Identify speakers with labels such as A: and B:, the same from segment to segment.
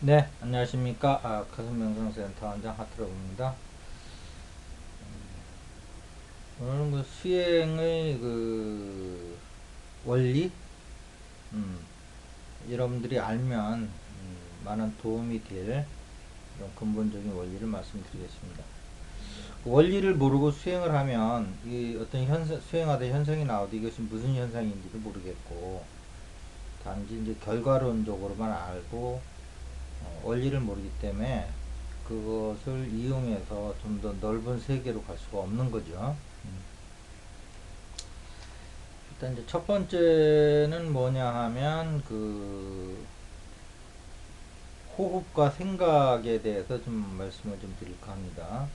A: 네, 안녕하십니까. 가슴명상센터 원장 하트로입니다. 오늘은 그 수행의 그 원리, 음, 여러분들이 알면 많은 도움이 될 이런 근본적인 원리를 말씀드리겠습니다. 그 원리를 모르고 수행을 하면 이 어떤 수행하다 현상이 나오도 이것이 무슨 현상인지도 모르겠고, 단지 이제 결과론적으로만 알고 원리를 모르기 때문에 그것을 이용해서 좀 더 넓은 세계로 갈 수가 없는 거죠. 일단 이제 첫 번째는 뭐냐 하면 그 호흡과 생각에 대해서 좀 말씀을 좀 드릴까 합니다.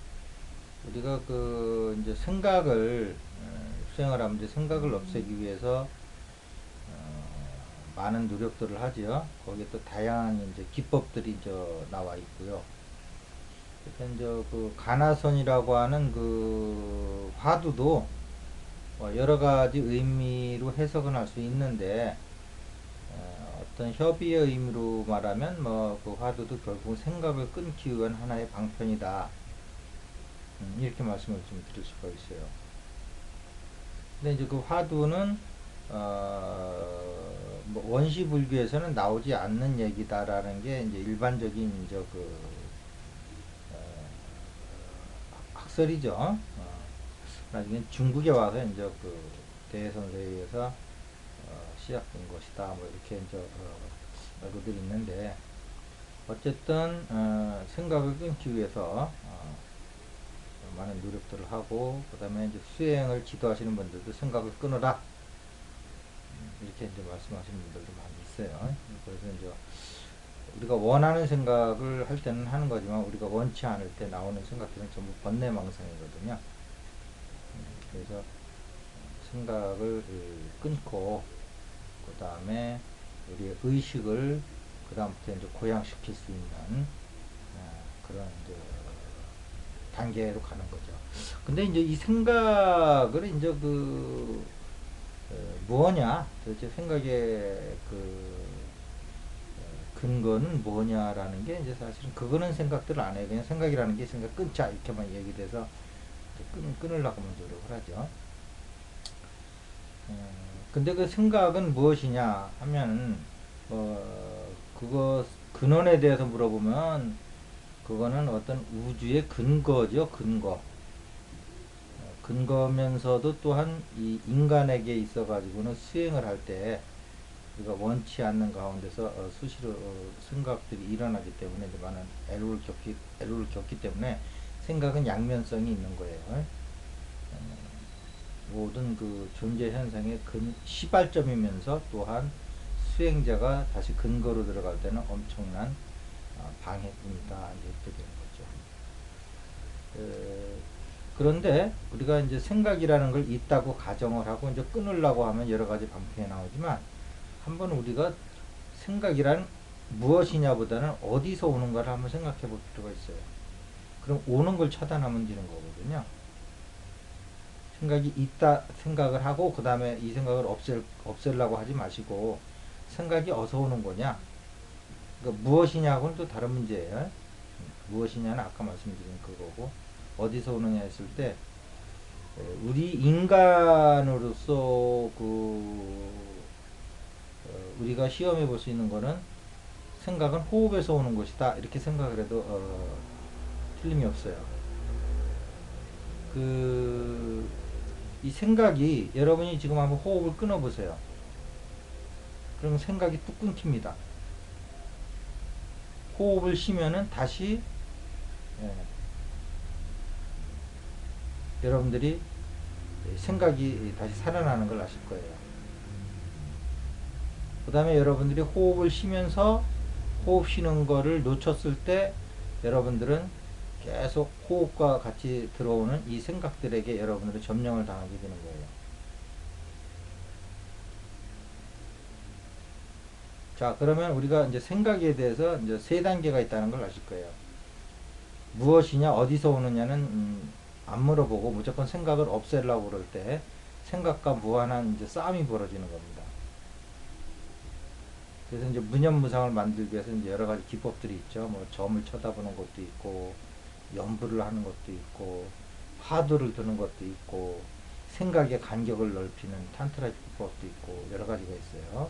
A: 우리가 그 이제 생각을 수행을 하면 이제 생각을 없애기 위해서 많은 노력들을 하죠. 거기에 또 다양한 이제 기법들이 나와 있고요. 일단 그 가나선이라고 하는 그 화두도 여러 가지 의미로 해석은 할 수 있는데 어떤 협의의 의미로 말하면 뭐 그 화두도 결국 생각을 끊기 위한 하나의 방편이다. 이렇게 말씀을 좀 드릴 수가 있어요. 근데 이제 그 화두는 뭐 원시불교에서는 나오지 않는 얘기다라는 게 이제 일반적인 이제 그 학설이죠. 나중에 중국에 와서 이제 그 대선서에 의해서 시작된 것이다. 뭐 이렇게 이제 알고들 있는데 어쨌든 생각을 끊기 위해서 많은 노력들을 하고 그 다음에 이제 수행을 지도하시는 분들도 생각을 끊어라 이렇게 이제 말씀하시는 분들도 많이 있어요. 그래서 이제 우리가 원하는 생각을 할 때는 하는 거지만 우리가 원치 않을 때 나오는 생각들은 전부 번뇌망상이거든요. 그래서 생각을 끊고 그 다음에 우리의 의식을 그 다음부터 이제 고양시킬 수 있는 그런 이제 단계로 가는 거죠. 근데 이제 이 생각을 이제 뭐냐 도대체 생각의 그 근거는 뭐냐라는 게 이제 사실은 그거는 생각들 안 해요. 그냥 생각이라는 게 생각 끊자 이렇게만 얘기돼서 끊으려고 먼저 노력을 하죠. 근데 그 생각은 무엇이냐 하면 그거 근원에 대해서 물어보면 그거는 어떤 우주의 근거죠. 근거면서도 또한 이 인간에게 있어 가지고는 수행을 할 때 우리가 원치 않는 가운데서 수시로 생각들이 일어나기 때문에 이제 많은 애로를 겪기 때문에 생각은 양면성이 있는 거예요. 모든 그 존재 현상의 시발점이면서 또한 수행자가 다시 근거로 들어갈 때는 엄청난 방해뿐이다 이렇게 되는 거죠. 그런데 우리가 이제 생각이라는 걸 있다고 가정을 하고 이제 끊으려고 하면 여러 가지 방법이 나오지만 한번 우리가 생각이란 무엇이냐보다는 어디서 오는가를 한번 생각해 볼 필요가 있어요. 그럼 오는 걸 차단하면 되는 거거든요. 생각이 있다 생각을 하고 그 다음에 이 생각을 없애려고 하지 마시고 생각이 어디서 오는 거냐 그러니까 무엇이냐고는 또 다른 문제예요. 무엇이냐는 아까 말씀드린 그거고 어디서 오느냐 했을 때 우리 인간으로서 우리가 시험해 볼 수 있는 거는 생각은 호흡에서 오는 것이다 이렇게 생각을 해도 틀림이 없어요. 그 이 생각이 여러분이 지금 한번 호흡을 끊어 보세요. 그러면 생각이 뚝 끊깁니다. 호흡을 쉬면은 다시 예, 여러분들이 생각이 다시 살아나는 걸 아실 거예요. 그 다음에 여러분들이 호흡을 쉬면서 호흡 쉬는 거를 놓쳤을 때 여러분들은 계속 호흡과 같이 들어오는 이 생각들에게 여러분들은 점령을 당하게 되는 거예요. 자, 그러면 우리가 이제 생각에 대해서 이제 세 단계가 있다는 걸 아실 거예요. 무엇이냐, 어디서 오느냐는 안 물어보고 무조건 생각을 없애려고 그럴 때 생각과 무한한 이제 싸움이 벌어지는 겁니다. 그래서 이제 무념무상을 만들기 위해서 이제 여러 가지 기법들이 있죠. 뭐 점을 쳐다보는 것도 있고, 연부를 하는 것도 있고, 화두를 드는 것도 있고, 생각의 간격을 넓히는 탄트라 기법도 있고, 여러 가지가 있어요.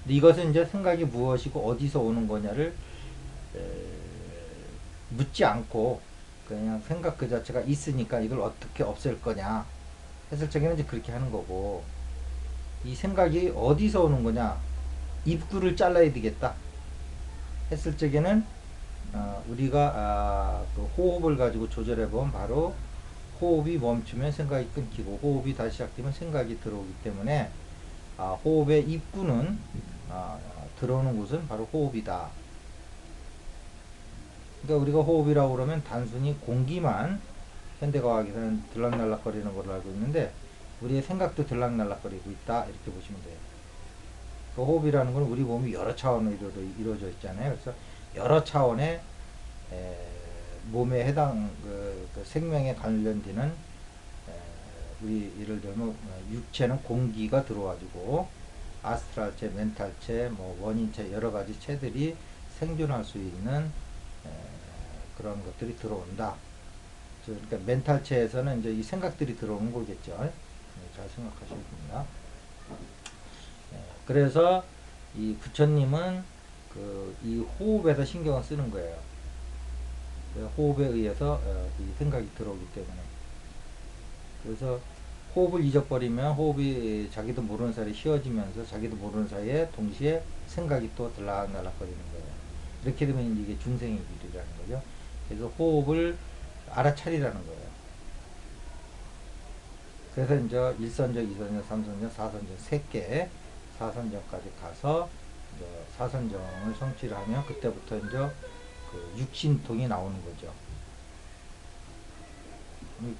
A: 근데 이것은 이제 생각이 무엇이고 어디서 오는 거냐를 에, 묻지 않고 그냥 생각 그 자체가 있으니까 이걸 어떻게 없앨 거냐 했을 적에는 이제 그렇게 하는 거고, 이 생각이 어디서 오는 거냐, 입구를 잘라야 되겠다 했을 적에는 우리가 그 호흡을 가지고 조절해 보면 바로 호흡이 멈추면 생각이 끊기고 호흡이 다시 시작되면 생각이 들어오기 때문에 호흡의 입구는 들어오는 곳은 바로 호흡이다. 그러니까 우리가 호흡이라고 그러면 단순히 공기만 현대과학에서는 들락날락거리는 걸로 알고 있는데 우리의 생각도 들락날락거리고 있다 이렇게 보시면 돼요. 그 호흡이라는 건 우리 몸이 여러 차원으로 이루어져 있잖아요. 그래서 여러 차원의 몸에 해당 그 생명에 관련되는 우리 예를 들면 육체는 공기가 들어와가지고 아스트랄체, 멘탈체, 뭐 원인체 여러 가지 체들이 생존할 수 있는 그런 것들이 들어온다. 그러니까 멘탈체에서는 이제 이 생각들이 들어오는 거겠죠. 잘 생각하셔야 됩니다. 그래서 이 부처님은 이 호흡에서 신경을 쓰는 거예요. 호흡에 의해서 이 생각이 들어오기 때문에. 그래서 호흡을 잊어버리면 호흡이 자기도 모르는 사이에 쉬어지면서 자기도 모르는 사이에 동시에 생각이 또 들락날락거리는 거예요. 이렇게 되면 이게 중생의 길이라는 거죠. 그래서 호흡을 알아차리라는 거예요. 그래서 이제 1선정, 2선정, 3선정, 4선정 3개, 4선정까지 가서 이제 4선정을 성취를 하면 그때부터 이제 그 육신통이 나오는 거죠.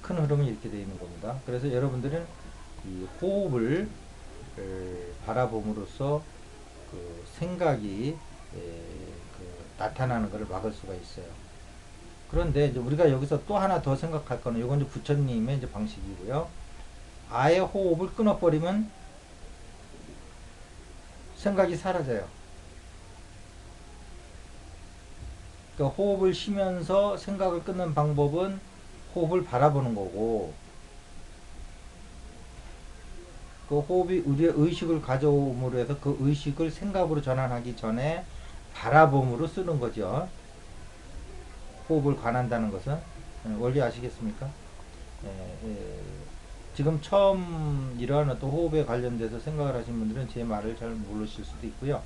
A: 큰 흐름이 이렇게 되어 있는 겁니다. 그래서 여러분들은 이 호흡을 바라봄으로써 그 생각이 나타나는 것을 막을 수가 있어요. 그런데 이제 우리가 여기서 또 하나 더 생각할 거는 이건 이제 부처님의 이제 방식이고요. 아예 호흡을 끊어버리면 생각이 사라져요. 그러니까 호흡을 쉬면서 생각을 끊는 방법은 호흡을 바라보는 거고, 그 호흡이 우리의 의식을 가져옴으로 해서 그 의식을 생각으로 전환하기 전에 바라봄으로 쓰는 거죠. 호흡을 관한다는 것은 원리 아시겠습니까? 예, 예. 지금 처음 이러한 어떤 호흡에 관련돼서 생각을 하신 분들은 제 말을 잘 모르실 수도 있고요.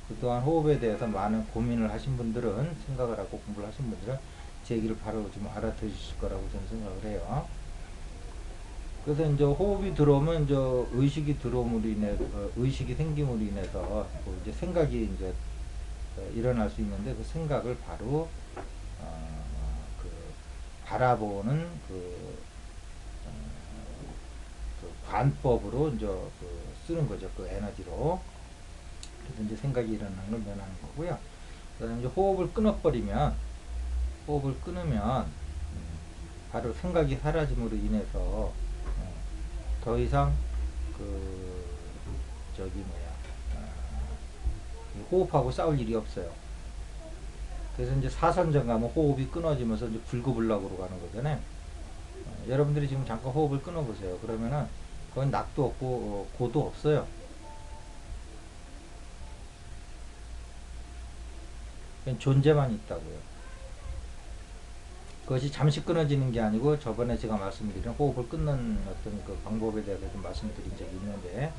A: 그동안 호흡에 대해서 많은 고민을 하신 분들은, 생각을 하고 공부를 하신 분들은 제 얘기를 바로 좀 알아들으실 거라고 저는 생각을 해요. 그래서 이제 호흡이 들어오면 이제 의식이 들어옴으로 인해 의식이 생김으로 인해서 이제 생각이 이제 일어날 수 있는데 그 생각을 바로 그 바라보는 그 관법으로 이제 쓰는 거죠. 그 에너지로. 그래서 이제 생각이 일어나는 걸 면하는 거고요. 그다음에 이제 호흡을 끊으면 바로 생각이 사라짐으로 인해서 더 이상 그 저기 뭐야 호흡하고 싸울 일이 없어요. 그래서 이제 사선정 가면 호흡이 끊어지면서 이제 불구불락으로 가는 거잖아요. 여러분들이 지금 잠깐 호흡을 끊어보세요. 그러면은 그건 낙도 없고 고도 없어요. 그냥 존재만 있다고요. 그것이 잠시 끊어지는 게 아니고 저번에 제가 말씀드린 호흡을 끊는 어떤 그 방법에 대해서 좀 말씀드린 적이 있는데,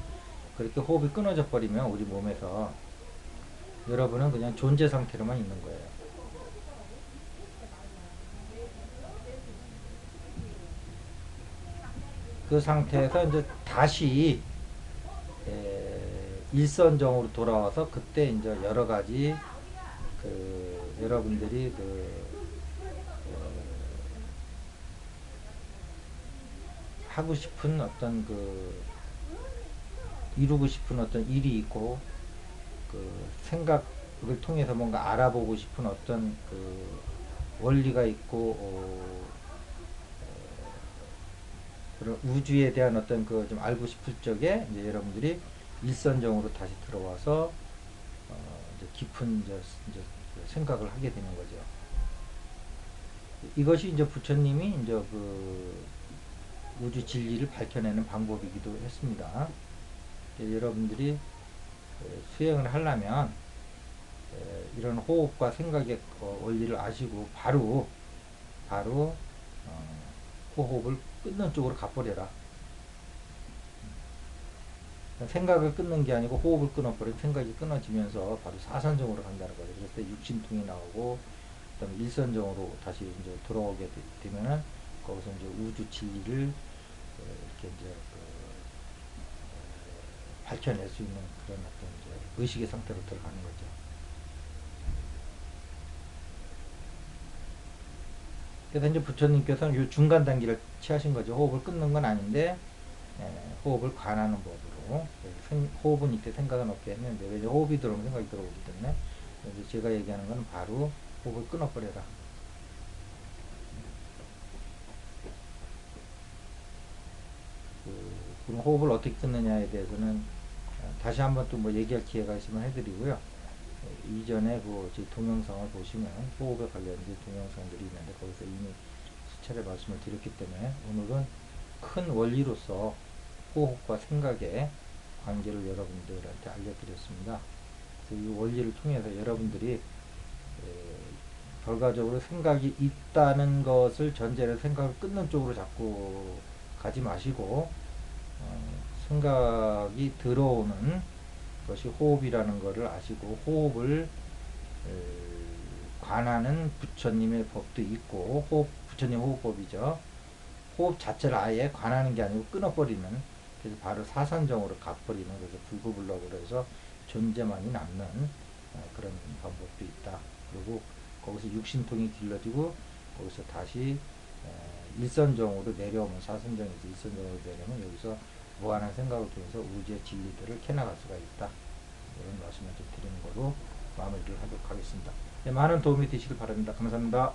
A: 그렇게 호흡이 끊어져 버리면 우리 몸에서 여러분은 그냥 존재 상태로만 있는 거예요. 그 상태에서 이제 다시 일선정으로 돌아와서 그때 이제 여러 가지 그 여러분들이 하고 싶은 어떤 이루고 싶은 어떤 일이 있고, 생각을 통해서 뭔가 알아보고 싶은 어떤 원리가 있고, 그런 우주에 대한 어떤 좀 알고 싶을 적에 이제 여러분들이 일선정으로 다시 들어와서 깊은 이제 생각을 하게 되는 거죠. 이것이 이제 부처님이 이제 그 우주 진리를 밝혀내는 방법이기도 했습니다. 여러분들이 수행을 하려면 이런 호흡과 생각의 원리를 아시고 바로 호흡을 끊는 쪽으로 가버려라. 생각을 끊는 게 아니고 호흡을 끊어버리면 생각이 끊어지면서 바로 사선정으로 간다는 거죠. 그래서 육신통이 나오고 그다음에 일선정으로 다시 이제 돌아오게 되면은 거기서 이제 우주 진리를 이렇게 이제 밝혀낼 수 있는 그런 어떤 이제 의식의 상태로 들어가는 거죠. 그래서 이제 부처님께서는 이 중간 단계를 취하신 거죠. 호흡을 끊는 건 아닌데 호흡을 관하는 법으로. 호흡은 이때 생각은 없게 했는데 왜 호흡이 들어오면 생각이 들어오기 때문에 이제 제가 얘기하는 건 바로 호흡을 끊어버려라. 그럼 호흡을 어떻게 끊느냐에 대해서는 다시 한번 또 뭐 얘기할 기회가 있으면 해드리고요. 이전에 그 제 동영상을 보시면 호흡에 관련된 동영상들이 있는데 거기서 이미 수차례 말씀을 드렸기 때문에 오늘은 큰 원리로서 호흡과 생각의 관계를 여러분들한테 알려드렸습니다. 이 원리를 통해서 여러분들이 결과적으로 생각이 있다는 것을 전제로 생각을 끊는 쪽으로 자꾸 가지 마시고 생각이 들어오는 것이 호흡이라는 것을 아시고 호흡을 관하는 부처님의 법도 있고 부처님 호흡법이죠. 호흡 자체를 아예 관하는 게 아니고 끊어버리는, 그래서 바로 사선정으로 가버리는, 그래서 불구불락으로 해서 존재만이 남는 그런 방법도 있다. 그리고 거기서 육신통이 길러지고 거기서 다시 일선정으로 내려오면, 사선정에서 일선정으로 내려오면 여기서 무한한 생각을 통해서 우주의 진리들을 캐나갈 수가 있다. 이런 말씀을 좀 드리는 거로 마무리를 하도록 하겠습니다. 네, 많은 도움이 되시길 바랍니다. 감사합니다.